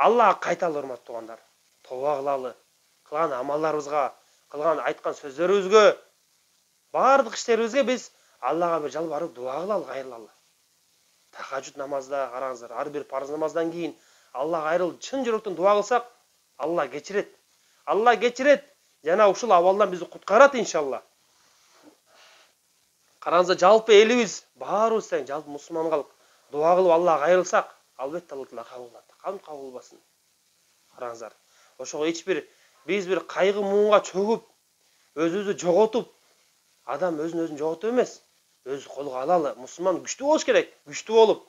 Аллага кайталы, урматтуу туугандар. Тооба кылалы. Кылган амалдарыбызга, кылган айткан сөздөрүбүзгө, бардык иштерибизге биз Аллага бир жалбарып дуа кылалы, кайрылалы. Тахажжуд намазда караңыздар, ар бир парыз намаздан кийин Аллага кайрылып чын жүрөктөн дуа кылсак, Алла кечирет. Алла кечирет жана ушул абалдан бизди куткарат иншалла. Караңыздар, жалпы элибиз баарыбыз тең жалпы мусулман калып дуа кылып Аллага кайрылсак, албетте Алла Таала кабыл кылат. Кантип кабыл кылбасын? Караңыздар. Ошого биз бир кайгы муңга чөгүп, өзүбүздү жоготуп, адам өзүн жоготуп эмес, өзү колго алалы. Мусулман күчтүү болуш керек, күчтүү болуп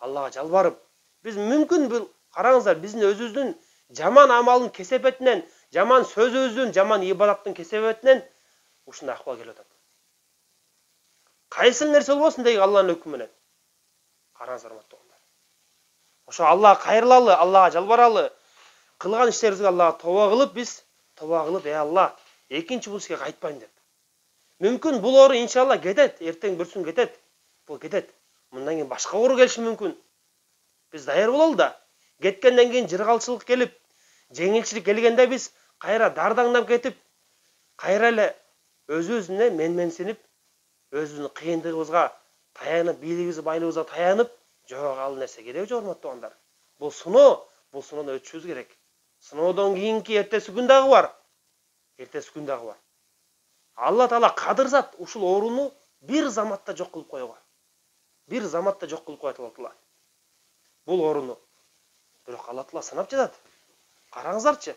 Аллага жалбарып, биз мүмкүн бул караңыздар, биздин өзүбүздүн жаман амалдын кесепетинен, жаман сөзүбүздүн, жаман ибадаттын кесепетинен ушундай акыбал келип атат. Кайсы нерсе болбосун дейик Алланын өкүмү менен. Караңыздар, урматтуу туугандар. Ошо Аллага кайрылалы, Аллага жалбаралы. Кылган иштерибизге Аллага тооба кылып, биз тооба кылып, Алла, экинчи бул ишке кайтпайм деп. Мүмкүн бул оору иншалла кетет, эртең бүрсүн кетет. Бул кетет. Мындан кийин башка оору келиши мүмкүн. Биз даяр бололу да. Кеткенден кийин жыргалчылык келип, жеңилчилик келгенде биз кайра дардаңдап кетип, кайра эле өзүбүзүнө менменсинип, өзүбүздүн кыйындыгыбызга таянып, бийлигибизге, байлыгыбызга таянып, жогокалы нерсе керек жок, урматтуу туугандар. Бул сыноодон өтүшүбүз керек. Сыноодон кийинки эртеси күн дагы бар. Алла Таала кадырзат ушул ооруну бир заматта жок кылып коюуга. Бир заматта жок кылып коет Алла Таала. Бул ооруну. Бирок Алла Таала санап жатат. Караңыздарчы.